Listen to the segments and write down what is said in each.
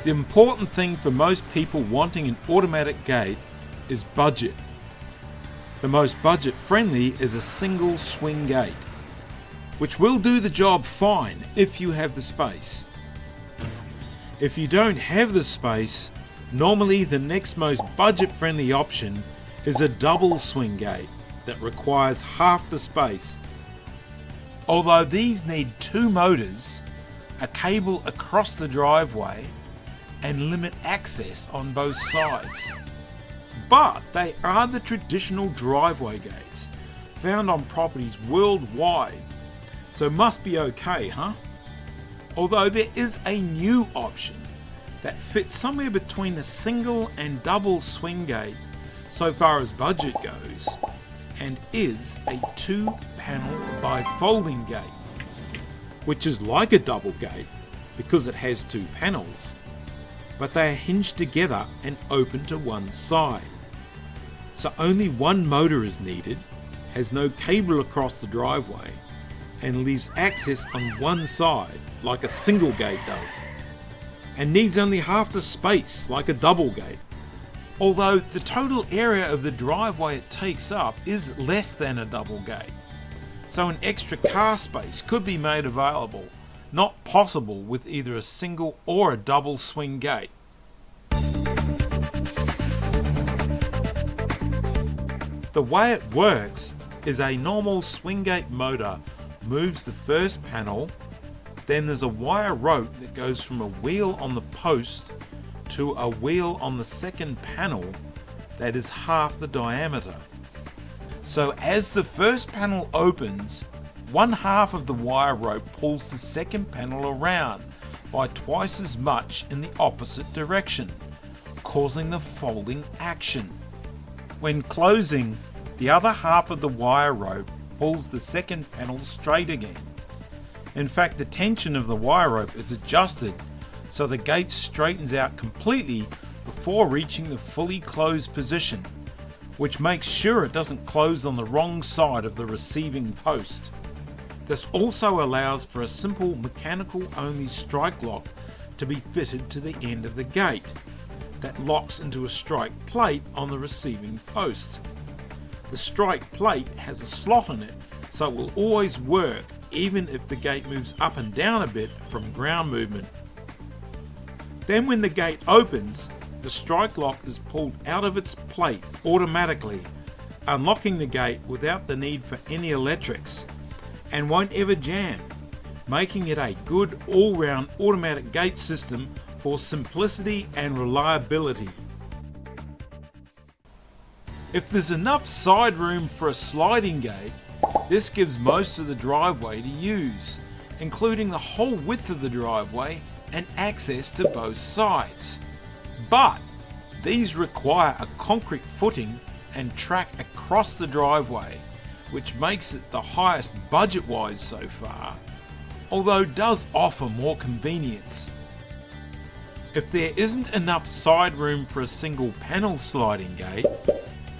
The important thing for most people wanting an automatic gate is budget. The most budget friendly is a single swing gate, which will do the job fine if you have the space. If you don't have the space, normally the next most budget friendly option is a double swing gate that requires half the space. Although these need two motors, a cable across the driveway, and limit access on both sides. But they are the traditional driveway gates found on properties worldwide, so must be okay, huh? Although there is a new option that fits somewhere between a single and double swing gate so far as budget goes, and is a 2-panel bifolding gate, which is like a double gate because it has 2 panels, but they are hinged together and open to one side. So only one motor is needed, has no cable across the driveway, and leaves access on one side like a single gate does, and needs only half the space like a double gate. Although the total area of the driveway it takes up is less than a double gate, so an extra car space could be made available, not possible with either a single or a double swing gate. The way it works is a normal swing gate motor moves the first panel, then there's a wire rope that goes from a wheel on the post to a wheel on the second panel that is half the diameter. So as the first panel opens, one half of the wire rope pulls the second panel around by twice as much in the opposite direction, causing the folding action. When closing, the other half of the wire rope pulls the second panel straight again. In fact, the tension of the wire rope is adjusted so the gate straightens out completely before reaching the fully closed position, which makes sure it doesn't close on the wrong side of the receiving post. This also allows for a simple mechanical only strike lock to be fitted to the end of the gate that locks into a strike plate on the receiving post. The strike plate has a slot in it, so it will always work even if the gate moves up and down a bit from ground movement. Then when the gate opens, the strike lock is pulled out of its plate automatically, unlocking the gate without the need for any electrics, and won't ever jam, making it a good all-round automatic gate system for simplicity and reliability. If there's enough side room for a sliding gate, this gives most of the driveway to use, including the whole width of the driveway and access to both sides. But these require a concrete footing and track across the driveway, which makes it the highest budget-wise so far, although does offer more convenience. If there isn't enough side room for a single panel sliding gate,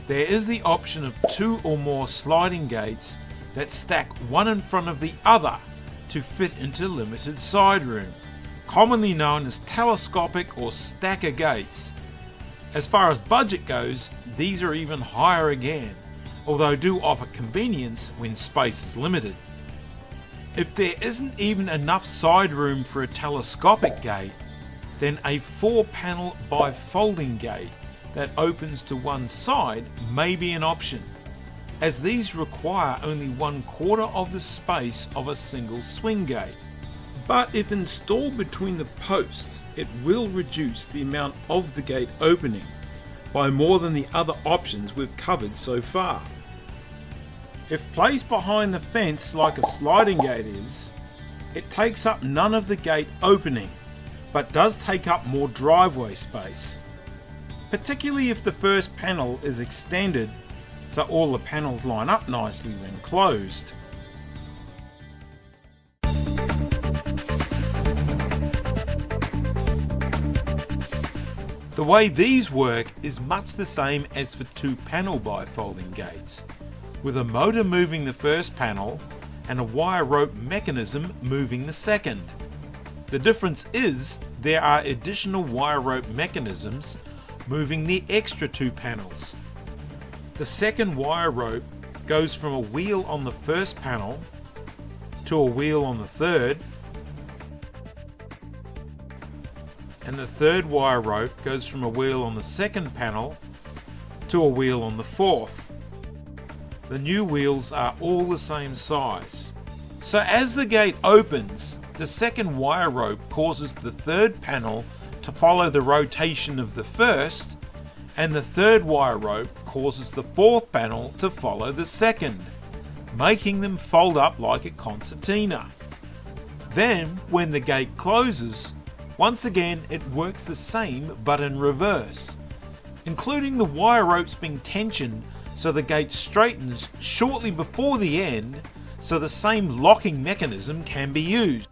there is the option of 2 or more sliding gates that stack one in front of the other to fit into limited side room, commonly known as telescopic or stacker gates. As far as budget goes, these are even higher again, although do offer convenience when space is limited. If there isn't even enough side room for a telescopic gate, then a 4-panel bifolding gate that opens to one side may be an option, as these require only 1/4 of the space of a single swing gate. But if installed between the posts, it will reduce the amount of the gate opening by more than the other options we've covered so far. If placed behind the fence like a sliding gate is, it takes up none of the gate opening, but does take up more driveway space, particularly if the first panel is extended so all the panels line up nicely when closed. The way these work is much the same as for 2-panel bifolding gates, with a motor moving the first panel and a wire rope mechanism moving the second. The difference is there are additional wire rope mechanisms moving the extra 2 panels. The second wire rope goes from a wheel on the first panel to a wheel on the third, and the third wire rope goes from a wheel on the second panel to a wheel on the fourth. The new wheels are all the same size. So as the gate opens, the second wire rope causes the third panel to follow the rotation of the first, and the third wire rope causes the fourth panel to follow the second, making them fold up like a concertina. Then, when the gate closes, once again it works the same but in reverse, including the wire ropes being tensioned so the gate straightens shortly before the end, so the same locking mechanism can be used.